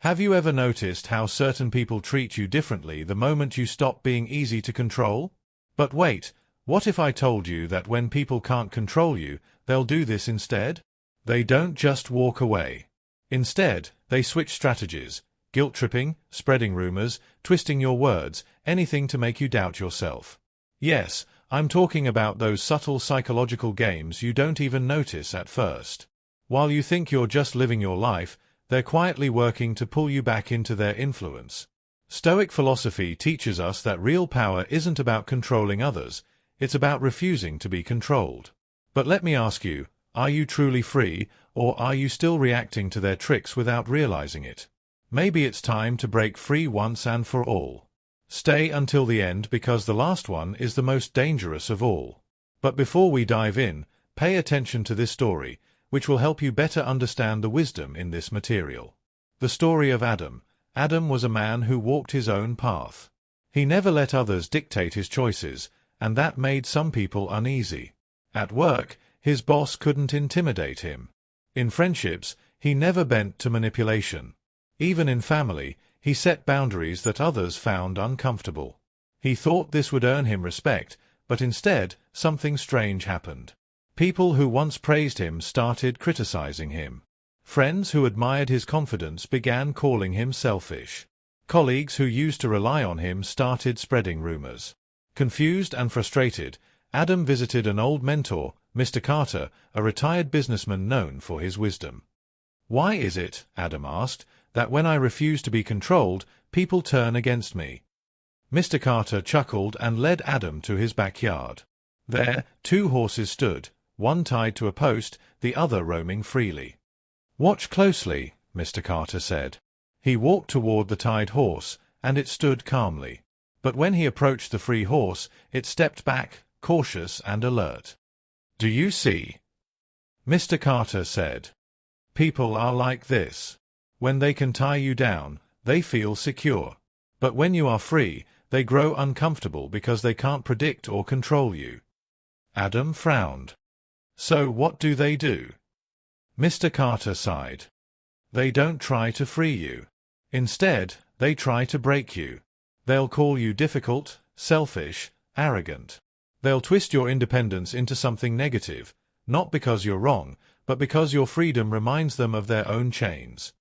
Have you ever noticed how certain people treat you differently the moment you stop being easy to control? But wait, what if I told you that when people can't control you, they'll do this instead? They don't just walk away. Instead, they switch strategies: guilt-tripping, spreading rumors, twisting your words, anything to make you doubt yourself. Yes, I'm talking about those subtle psychological games you don't even notice at first. While you think you're just living your life, they're quietly working to pull you back into their influence. Stoic philosophy teaches us that real power isn't about controlling others, it's about refusing to be controlled. But let me ask you, are you truly free, or are you still reacting to their tricks without realizing it? Maybe it's time to break free once and for all. Stay until the end because the last one is the most dangerous of all. But before we dive in, pay attention to this story, which will help you better understand the wisdom in this material. The story of Adam. Adam was a man who walked his own path. He never let others dictate his choices, and that made some people uneasy. At work, his boss couldn't intimidate him. In friendships, he never bent to manipulation. Even in family, he set boundaries that others found uncomfortable. He thought this would earn him respect, but instead, something strange happened. People who once praised him started criticizing him. Friends who admired his confidence began calling him selfish. Colleagues who used to rely on him started spreading rumors. Confused and frustrated, Adam visited an old mentor, Mr. Carter, a retired businessman known for his wisdom. "Why is it," Adam asked, "that when I refuse to be controlled, people turn against me?" Mr. Carter chuckled and led Adam to his backyard. There, two horses stood, one tied to a post, the other roaming freely. "Watch closely," Mr. Carter said. He walked toward the tied horse, and it stood calmly. But when he approached the free horse, it stepped back, cautious and alert. "Do you see?" Mr. Carter said. "People are like this. When they can tie you down, they feel secure. But when you are free, they grow uncomfortable because they can't predict or control you." Adam frowned. "So what do they do?" Mr. Carter sighed. "They don't try to free you. Instead, they try to break you. They'll call you difficult, selfish, arrogant. They'll twist your independence into something negative, not because you're wrong, but because your freedom reminds them of their own chains."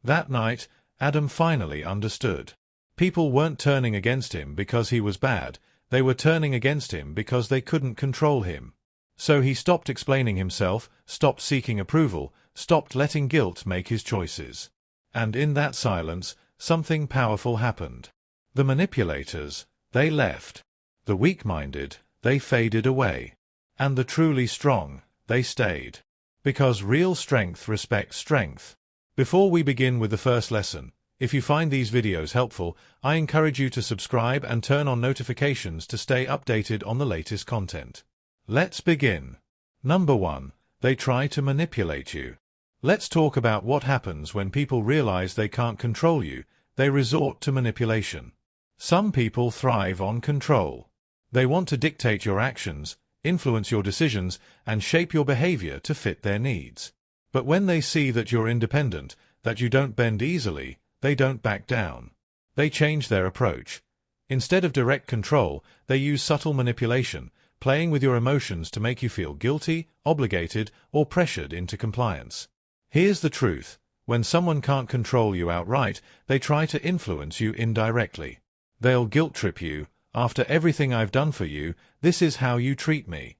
That night, Adam finally understood. People weren't turning against him because he was bad, they were turning against him because they couldn't control him. So he stopped explaining himself, stopped seeking approval, stopped letting guilt make his choices. And in that silence, something powerful happened. The manipulators, they left. The weak-minded, they faded away. And the truly strong, they stayed. Because real strength respects strength. Before we begin with the first lesson, if you find these videos helpful, I encourage you to subscribe and turn on notifications to stay updated on the latest content. Let's begin. Number 1. They try to manipulate you. Let's talk about what happens when people realize they can't control you. They resort to manipulation. Some people thrive on control. They want to dictate your actions, influence your decisions, and shape your behavior to fit their needs. But when they see that you're independent, that you don't bend easily, they don't back down. They change their approach. Instead of direct control, they use subtle manipulation, playing with your emotions to make you feel guilty, obligated, or pressured into compliance. Here's the truth. When someone can't control you outright, they try to influence you indirectly. They'll guilt-trip you. "After everything I've done for you, this is how you treat me."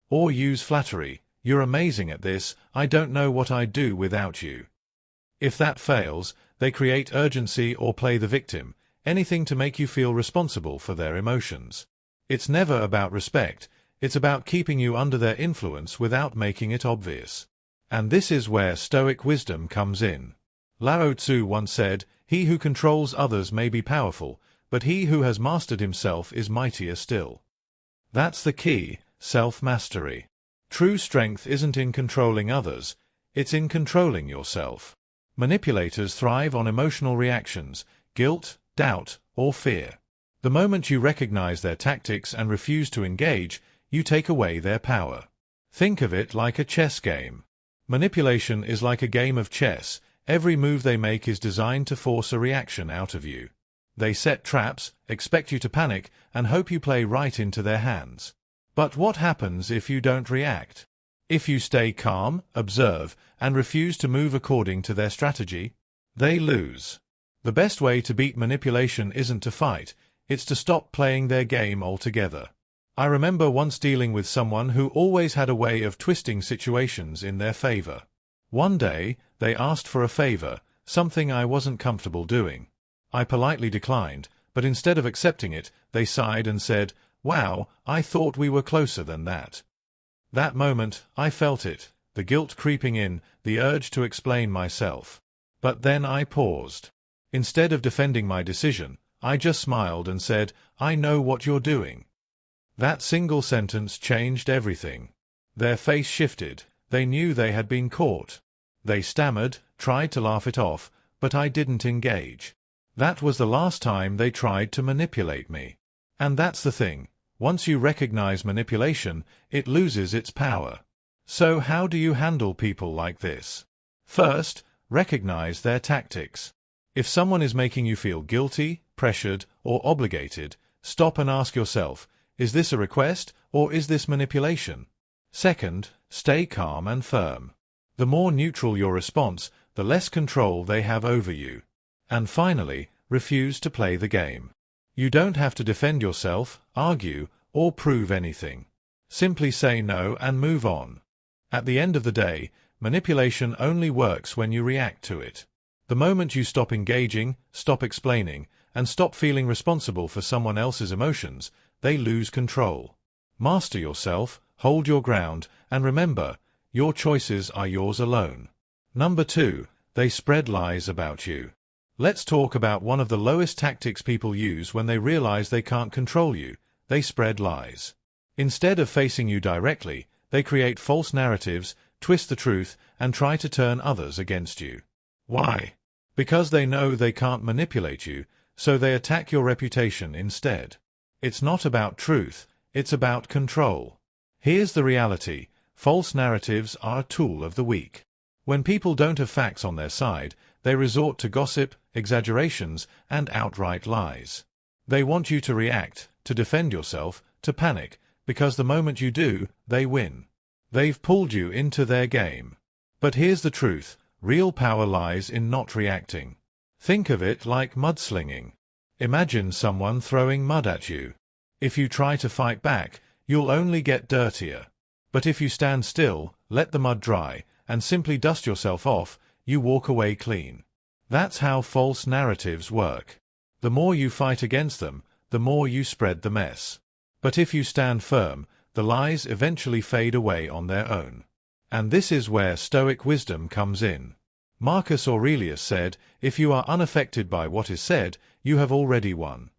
Or use flattery. "You're amazing at this, I don't know what I'd do without you." If that fails, they create urgency or play the victim, anything to make you feel responsible for their emotions. It's never about respect, it's about keeping you under their influence without making it obvious. And this is where Stoic wisdom comes in. Lao Tzu once said, "He who controls others may be powerful, but he who has mastered himself is mightier still." That's the key, self-mastery. True strength isn't in controlling others, it's in controlling yourself. Manipulators thrive on emotional reactions, guilt, doubt, or fear. The moment you recognize their tactics and refuse to engage, you take away their power. Think of it like a chess game. Manipulation is like a game of chess. Every move they make is designed to force a reaction out of you. They set traps, expect you to panic, and hope you play right into their hands. But what happens if you don't react? If you stay calm, observe, and refuse to move according to their strategy, they lose. The best way to beat manipulation isn't to fight, it's to stop playing their game altogether. I remember once dealing with someone who always had a way of twisting situations in their favor. One day, they asked for a favor, something I wasn't comfortable doing. I politely declined, but instead of accepting it, they sighed and said, "Wow, I thought we were closer than that." That moment, I felt it, the guilt creeping in, the urge to explain myself. But then I paused. Instead of defending my decision, I just smiled and said, "I know what you're doing." That single sentence changed everything. Their face shifted. They knew they had been caught. They stammered, tried to laugh it off, but I didn't engage. That was the last time they tried to manipulate me. And that's the thing. Once you recognize manipulation, it loses its power. So how do you handle people like this? First, recognize their tactics. If someone is making you feel guilty, pressured, or obligated, stop and ask yourself, is this a request, or is this manipulation? Second, stay calm and firm. The more neutral your response, the less control they have over you. And finally, refuse to play the game. You don't have to defend yourself, argue, or prove anything. Simply say no and move on. At the end of the day, manipulation only works when you react to it. The moment you stop engaging, stop explaining, and stop feeling responsible for someone else's emotions, they lose control. Master yourself, hold your ground, and remember, your choices are yours alone. Number 2, they spread lies about you. Let's talk about one of the lowest tactics people use when they realize they can't control you. They spread lies. Instead of facing you directly, they create false narratives, twist the truth, and try to turn others against you. Why? Because they know they can't manipulate you, so they attack your reputation instead. It's not about truth, it's about control. Here's the reality. False narratives are a tool of the weak. When people don't have facts on their side, they resort to gossip, exaggerations, and outright lies. They want you to react, to defend yourself, to panic, because the moment you do, they win. They've pulled you into their game. But here's the truth. Real power lies in not reacting. Think of it like mudslinging. Imagine someone throwing mud at you. If you try to fight back, you'll only get dirtier. But if you stand still, let the mud dry, and simply dust yourself off, you walk away clean. That's how false narratives work. The more you fight against them, the more you spread the mess. But if you stand firm, the lies eventually fade away on their own. And this is where Stoic wisdom comes in. Marcus Aurelius said, "If you are unaffected by what is said, you have already won."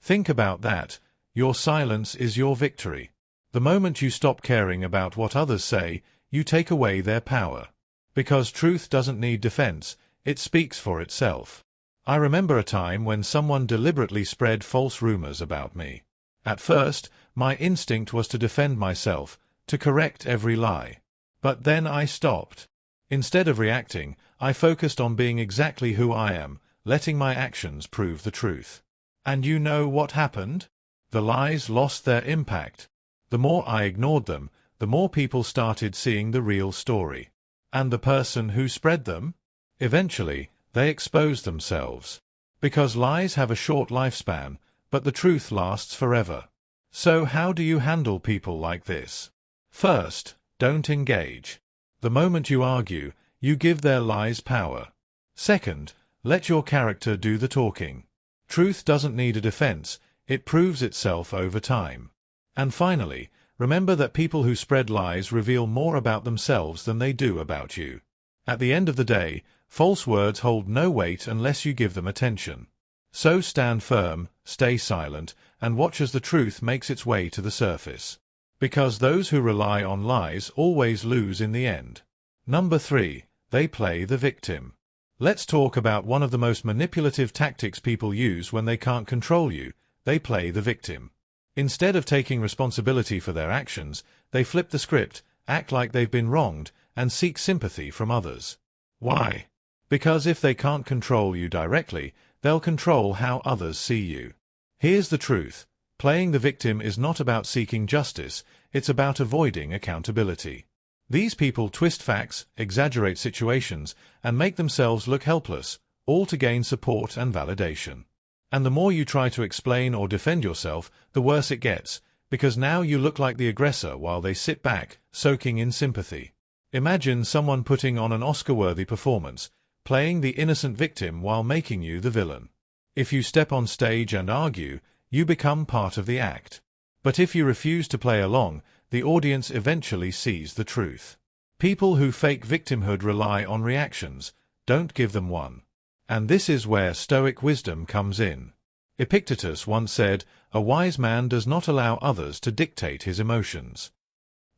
Think about that. Your silence is your victory. The moment you stop caring about what others say, you take away their power. Because truth doesn't need defense, it speaks for itself. I remember a time when someone deliberately spread false rumors about me. At first, my instinct was to defend myself, to correct every lie. But then I stopped. Instead of reacting, I focused on being exactly who I am, letting my actions prove the truth. And you know what happened? The lies lost their impact. The more I ignored them, the more people started seeing the real story. And the person who spread them? Eventually, they exposed themselves. Because lies have a short lifespan, but the truth lasts forever. So how do you handle people like this? First, don't engage. The moment you argue, you give their lies power. Second, let your character do the talking. Truth doesn't need a defense, it proves itself over time. And finally, remember that people who spread lies reveal more about themselves than they do about you. At the end of the day, false words hold no weight unless you give them attention. So stand firm, stay silent, and watch as the truth makes its way to the surface. Because those who rely on lies always lose in the end. Number 3, they play the victim. Let's talk about one of the most manipulative tactics people use when they can't control you. They play the victim. Instead of taking responsibility for their actions, they flip the script, act like they've been wronged, and seek sympathy from others. Why? Because if they can't control you directly, they'll control how others see you. Here's the truth. Playing the victim is not about seeking justice, it's about avoiding accountability. These people twist facts, exaggerate situations, and make themselves look helpless, all to gain support and validation. And the more you try to explain or defend yourself, the worse it gets, because now you look like the aggressor while they sit back, soaking in sympathy. Imagine someone putting on an Oscar-worthy performance, playing the innocent victim while making you the villain. If you step on stage and argue, you become part of the act. But if you refuse to play along, the audience eventually sees the truth. People who fake victimhood rely on reactions, don't give them one. And this is where Stoic wisdom comes in. Epictetus once said, "A wise man does not allow others to dictate his emotions."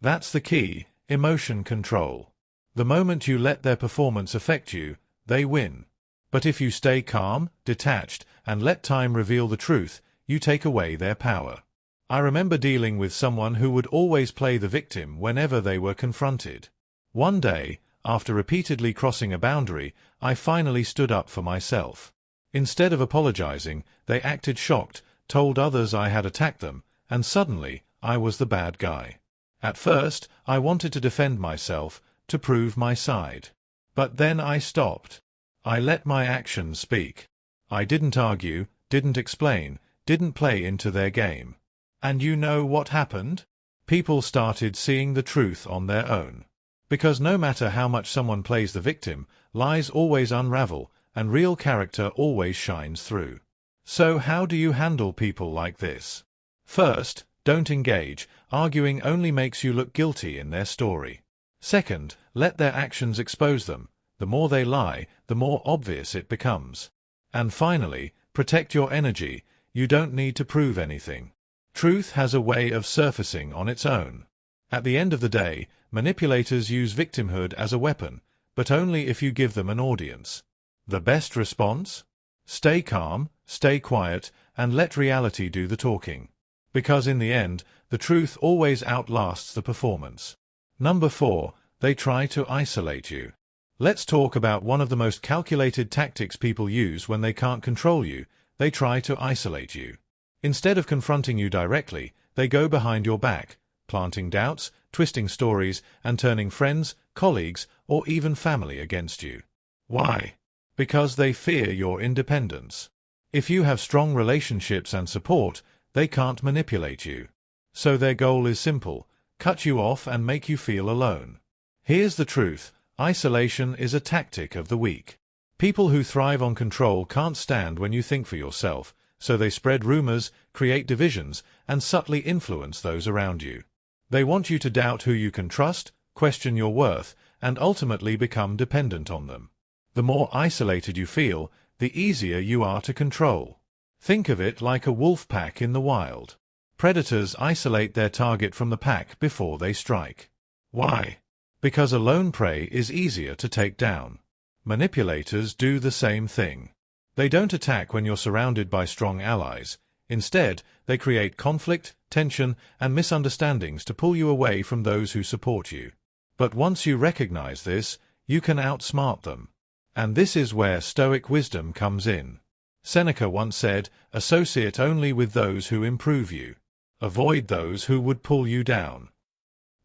That's the key, emotion control. The moment you let their performance affect you, they win. But if you stay calm, detached, and let time reveal the truth, you take away their power. I remember dealing with someone who would always play the victim whenever they were confronted. One day, after repeatedly crossing a boundary, I finally stood up for myself. Instead of apologizing, they acted shocked, told others I had attacked them, and suddenly, I was the bad guy. At first, I wanted to defend myself, to prove my side. But then I stopped. I let my actions speak. I didn't argue, didn't explain, didn't play into their game. And you know what happened? People started seeing the truth on their own. Because no matter how much someone plays the victim, lies always unravel, and real character always shines through. So how do you handle people like this? First, don't engage. Arguing only makes you look guilty in their story. Second, let their actions expose them. The more they lie, the more obvious it becomes. And finally, protect your energy. You don't need to prove anything. Truth has a way of surfacing on its own. At the end of the day, manipulators use victimhood as a weapon, but only if you give them an audience. The best response? Stay calm, stay quiet, and let reality do the talking. Because in the end, the truth always outlasts the performance. Number 4, they try to isolate you. Let's talk about one of the most calculated tactics people use when they can't control you. They try to isolate you. Instead of confronting you directly, they go behind your back, planting doubts, twisting stories, and turning friends, colleagues, or even family against you. Why? Because they fear your independence. If you have strong relationships and support, they can't manipulate you. So their goal is simple: cut you off and make you feel alone. Here's the truth: isolation is a tactic of the weak. People who thrive on control can't stand when you think for yourself, so they spread rumors, create divisions, and subtly influence those around you. They want you to doubt who you can trust, question your worth, and ultimately become dependent on them. The more isolated you feel, the easier you are to control. Think of it like a wolf pack in the wild. Predators isolate their target from the pack before they strike. Why? Because a lone prey is easier to take down. Manipulators do the same thing. They don't attack when you're surrounded by strong allies. Instead, they create conflict, tension, and misunderstandings to pull you away from those who support you. But once you recognize this, you can outsmart them. And this is where Stoic wisdom comes in. Seneca once said, "Associate only with those who improve you. Avoid those who would pull you down."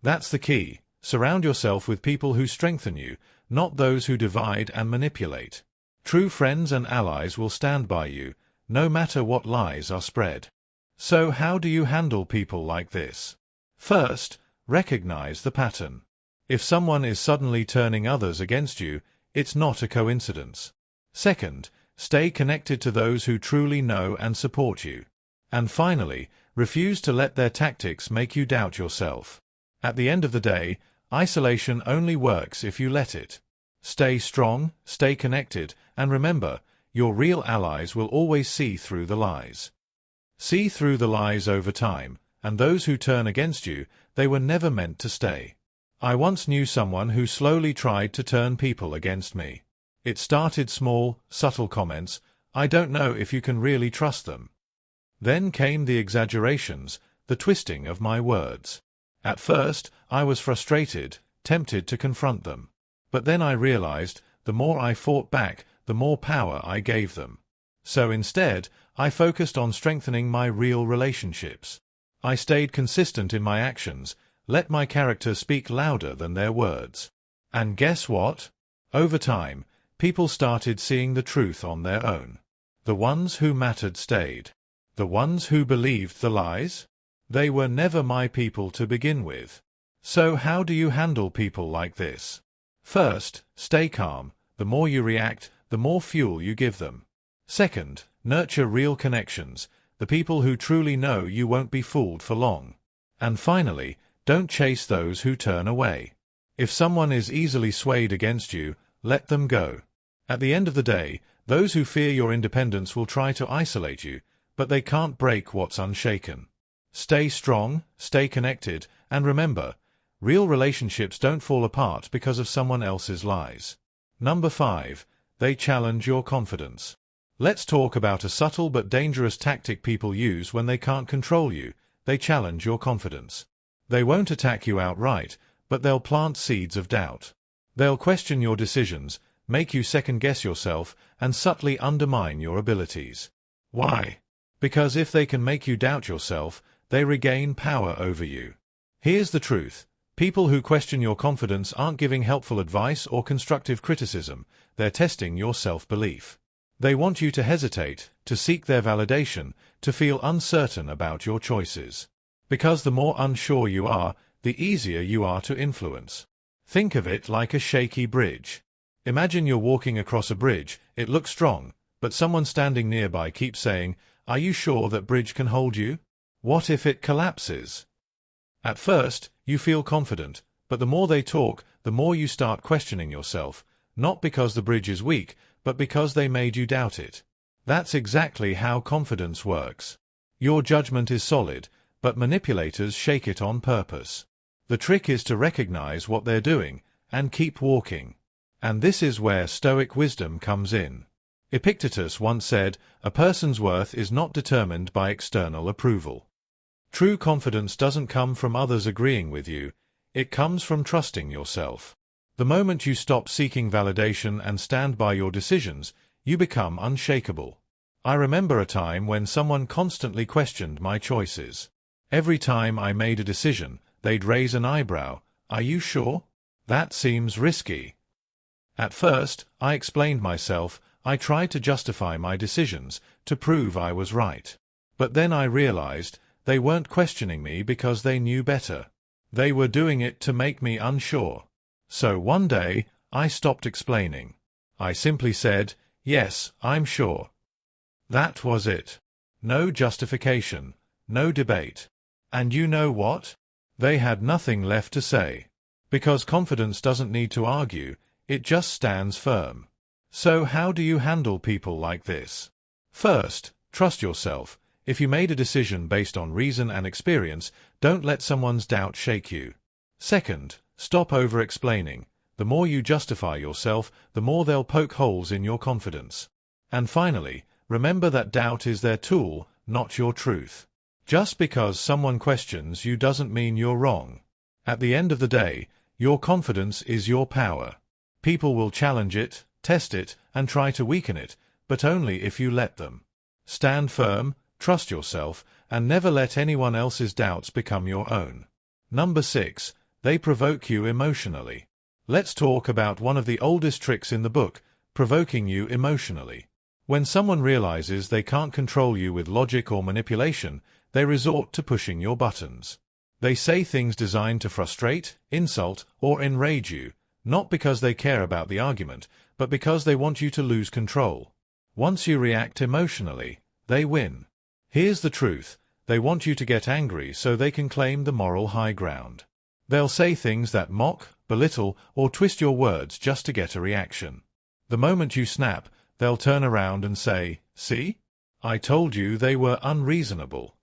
That's the key. Surround yourself with people who strengthen you, not those who divide and manipulate. True friends and allies will stand by you, no matter what lies are spread. So how do you handle people like this? First, recognize the pattern. If someone is suddenly turning others against you, it's not a coincidence. Second, stay connected to those who truly know and support you. And finally, refuse to let their tactics make you doubt yourself. At the end of the day, isolation only works if you let it. Stay strong, stay connected, and remember, your real allies will always see through the lies. See through the lies over time, and those who turn against you, they were never meant to stay. I once knew someone who slowly tried to turn people against me. It started small, subtle comments, "I don't know if you can really trust them." Then came the exaggerations, the twisting of my words. At first, I was frustrated, tempted to confront them. But then I realized the more I fought back, the more power I gave them. So instead, I focused on strengthening my real relationships. I stayed consistent in my actions, let my character speak louder than their words. And guess what? Over time, people started seeing the truth on their own. The ones who mattered stayed. The ones who believed the lies? They were never my people to begin with. So how do you handle people like this? First, stay calm. The more you react, the more fuel you give them. Second, nurture real connections, the people who truly know you won't be fooled for long. And finally, don't chase those who turn away. If someone is easily swayed against you, let them go. At the end of the day, those who fear your independence will try to isolate you, but they can't break what's unshaken. Stay strong, stay connected, and remember, real relationships don't fall apart because of someone else's lies. Number 5. They challenge your confidence. Let's talk about a subtle but dangerous tactic people use when they can't control you. They challenge your confidence. They won't attack you outright, but they'll plant seeds of doubt. They'll question your decisions, make you second-guess yourself, and subtly undermine your abilities. Why? Because if they can make you doubt yourself, they regain power over you. Here's the truth. People who question your confidence aren't giving helpful advice or constructive criticism. They're testing your self-belief. They want you to hesitate, to seek their validation, to feel uncertain about your choices. Because the more unsure you are, the easier you are to influence. Think of it like a shaky bridge. Imagine you're walking across a bridge, it looks strong, but someone standing nearby keeps saying, "Are you sure that bridge can hold you? What if it collapses?" At first, you feel confident, but the more they talk, the more you start questioning yourself, not because the bridge is weak, but because they made you doubt it. That's exactly how confidence works. Your judgment is solid, but manipulators shake it on purpose. The trick is to recognize what they're doing, and keep walking. And this is where Stoic wisdom comes in. Epictetus once said, "A person's worth is not determined by external approval." True confidence doesn't come from others agreeing with you, it comes from trusting yourself. The moment you stop seeking validation and stand by your decisions, you become unshakable. I remember a time when someone constantly questioned my choices. Every time I made a decision, they'd raise an eyebrow. "Are you sure? That seems risky." At first, I explained myself, I tried to justify my decisions, to prove I was right. But then I realized, they weren't questioning me because they knew better. They were doing it to make me unsure. So one day, I stopped explaining. I simply said, "Yes, I'm sure." That was it. No justification, no debate. And you know what? They had nothing left to say. Because confidence doesn't need to argue, it just stands firm. So how do you handle people like this? First, trust yourself. If you made a decision based on reason and experience, don't let someone's doubt shake you. Second, stop over-explaining. The more you justify yourself, the more they'll poke holes in your confidence. And finally, remember that doubt is their tool, not your truth. Just because someone questions you doesn't mean you're wrong. At the end of the day, your confidence is your power. People will challenge it, test it, and try to weaken it, but only if you let them. Stand firm, trust yourself, and never let anyone else's doubts become your own. Number 6. They provoke you emotionally. Let's talk about one of the oldest tricks in the book, provoking you emotionally. When someone realizes they can't control you with logic or manipulation, they resort to pushing your buttons. They say things designed to frustrate, insult, or enrage you, not because they care about the argument, but because they want you to lose control. Once you react emotionally, they win. Here's the truth. They want you to get angry so they can claim the moral high ground. They'll say things that mock, belittle, or twist your words just to get a reaction. The moment you snap, they'll turn around and say, "See? I told you they were unreasonable."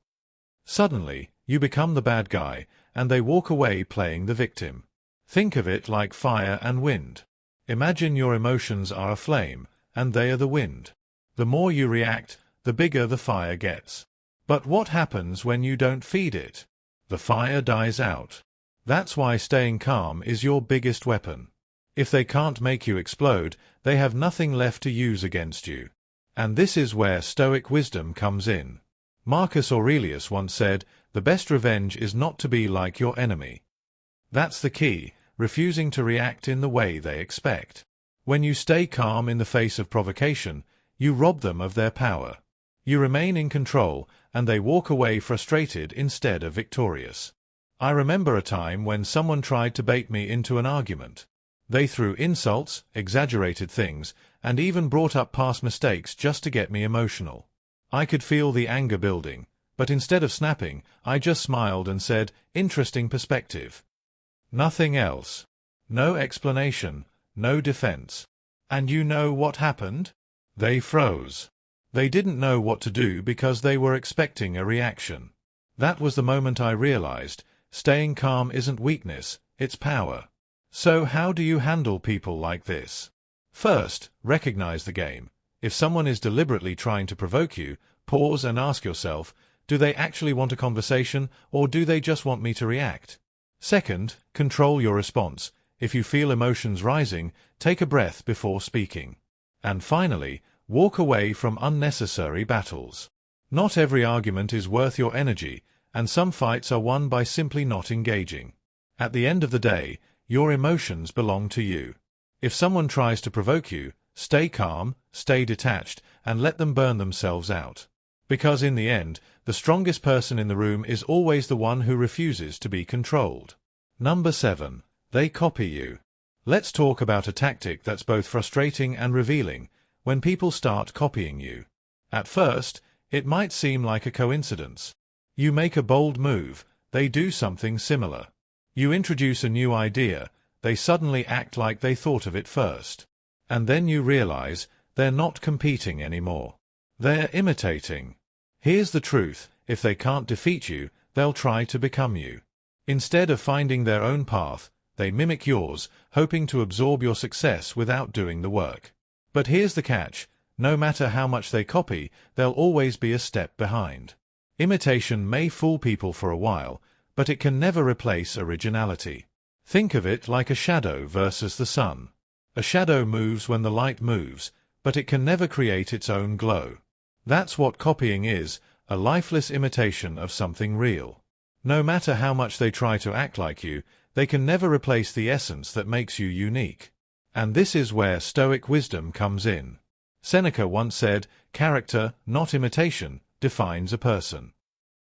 Suddenly, you become the bad guy, and they walk away playing the victim. Think of it like fire and wind. Imagine your emotions are a flame, and they are the wind. The more you react, the bigger the fire gets. But what happens when you don't feed it? The fire dies out. That's why staying calm is your biggest weapon. If they can't make you explode, they have nothing left to use against you. And this is where Stoic wisdom comes in. Marcus Aurelius once said, "The best revenge is not to be like your enemy." That's the key, refusing to react in the way they expect. When you stay calm in the face of provocation, you rob them of their power. You remain in control, and they walk away frustrated instead of victorious. I remember a time when someone tried to bait me into an argument. They threw insults, exaggerated things, and even brought up past mistakes just to get me emotional. I could feel the anger building, but instead of snapping, I just smiled and said, "Interesting perspective." Nothing else. No explanation, no defense. And you know what happened? They froze. They didn't know what to do because they were expecting a reaction. That was the moment I realized, staying calm isn't weakness, it's power. So how do you handle people like this? First, recognize the game. If someone is deliberately trying to provoke you, pause and ask yourself, do they actually want a conversation, or do they just want me to react? Second, control your response. If you feel emotions rising, take a breath before speaking. And finally, walk away from unnecessary battles. Not every argument is worth your energy, and some fights are won by simply not engaging. At the end of the day, your emotions belong to you. If someone tries to provoke you, stay calm, stay detached, and let them burn themselves out. Because in the end, the strongest person in the room is always the one who refuses to be controlled. Number 7. They copy you. Let's talk about a tactic that's both frustrating and revealing, when people start copying you. At first, it might seem like a coincidence. You make a bold move, they do something similar. You introduce a new idea, they suddenly act like they thought of it first. And then you realize, they're not competing anymore. They're imitating. Here's the truth, if they can't defeat you, they'll try to become you. Instead of finding their own path, they mimic yours, hoping to absorb your success without doing the work. But here's the catch, no matter how much they copy, they'll always be a step behind. Imitation may fool people for a while, but it can never replace originality. Think of it like a shadow versus the sun. A shadow moves when the light moves, but it can never create its own glow. That's what copying is, a lifeless imitation of something real. No matter how much they try to act like you, they can never replace the essence that makes you unique. And this is where Stoic wisdom comes in. Seneca once said, "Character, not imitation, defines a person."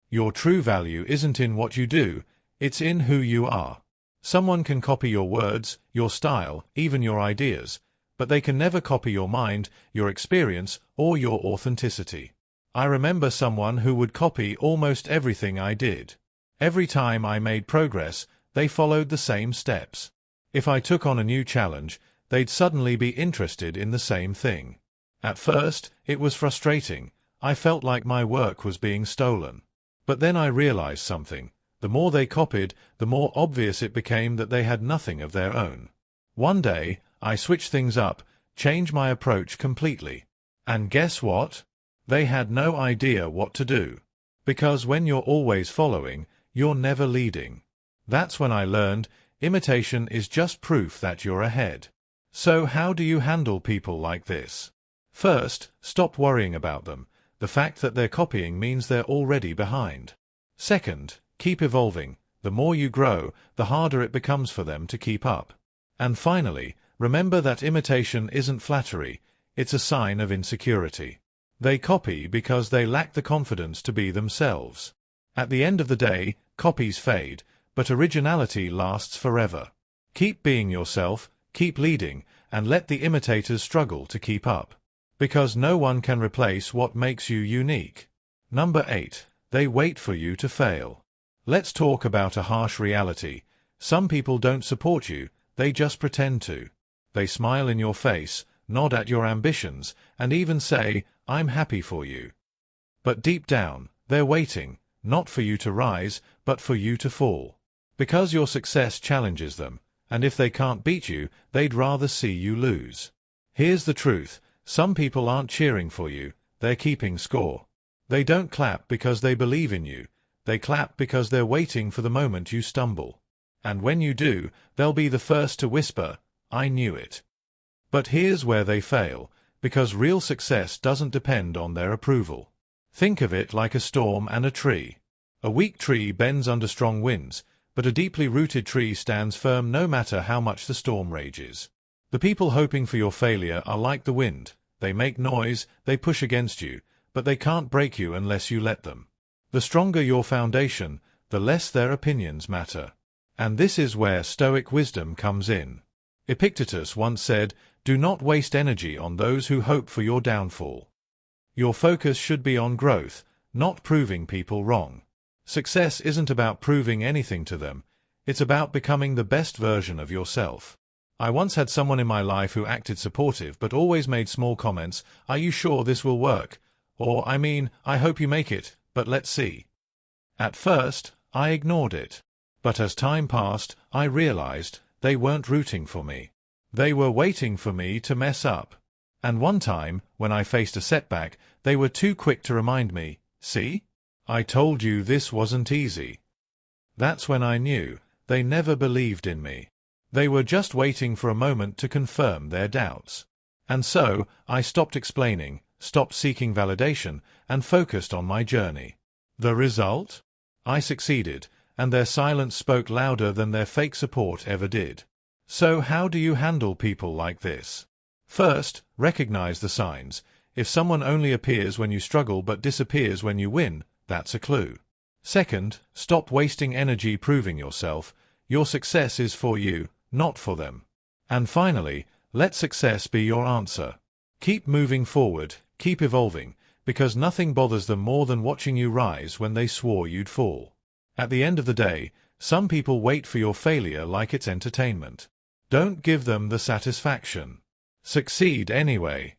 Your true value isn't in what you do, it's in who you are. Someone can copy your words, your style, even your ideas, but they can never copy your mind, your experience, or your authenticity. I remember someone who would copy almost everything I did. Every time I made progress, they followed the same steps. If I took on a new challenge, they'd suddenly be interested in the same thing. At first, it was frustrating. I felt like my work was being stolen. But then I realized something. The more they copied, the more obvious it became that they had nothing of their own. One day, I switched things up, changed my approach completely. And guess what? They had no idea what to do. Because when you're always following, you're never leading. That's when I learned, imitation is just proof that you're ahead. So how do you handle people like this? First, stop worrying about them. The fact that they're copying means they're already behind. Second, keep evolving. The more you grow, the harder it becomes for them to keep up. And finally, remember that imitation isn't flattery, it's a sign of insecurity. They copy because they lack the confidence to be themselves. At the end of the day, copies fade, but originality lasts forever. Keep being yourself, keep leading, and let the imitators struggle to keep up. Because no one can replace what makes you unique. Number 8. They wait for you to fail. Let's talk about a harsh reality. Some people don't support you, they just pretend to. They smile in your face, nod at your ambitions, and even say, "I'm happy for you." But deep down, they're waiting, not for you to rise, but for you to fall. Because your success challenges them, and if they can't beat you, they'd rather see you lose. Here's the truth. Some people aren't cheering for you, they're keeping score. They don't clap because they believe in you, they clap because they're waiting for the moment you stumble. And when you do, they'll be the first to whisper, I knew it. But here's where they fail, because real success doesn't depend on their approval. Think of it like a storm and a tree. A weak tree bends under strong winds, but a deeply rooted tree stands firm no matter how much the storm rages. The people hoping for your failure are like the wind. They make noise, they push against you, but they can't break you unless you let them. The stronger your foundation, the less their opinions matter. And this is where Stoic wisdom comes in. Epictetus once said, "Do not waste energy on those who hope for your downfall." Your focus should be on growth, not proving people wrong. Success isn't about proving anything to them. It's about becoming the best version of yourself. I once had someone in my life who acted supportive but always made small comments, "Are you sure this will work?" Or, "I hope you make it, but let's see." At first, I ignored it. But as time passed, I realized they weren't rooting for me. They were waiting for me to mess up. And one time, when I faced a setback, they were too quick to remind me, "See? I told you this wasn't easy." That's when I knew they never believed in me. They were just waiting for a moment to confirm their doubts. And so, I stopped explaining, stopped seeking validation, and focused on my journey. The result? I succeeded, and their silence spoke louder than their fake support ever did. So how do you handle people like this? First, recognize the signs. If someone only appears when you struggle but disappears when you win, that's a clue. Second, stop wasting energy proving yourself. Your success is for you, not for them. And finally, let success be your answer. Keep moving forward, keep evolving, because nothing bothers them more than watching you rise when they swore you'd fall. At the end of the day, some people wait for your failure like it's entertainment. Don't give them the satisfaction. Succeed anyway.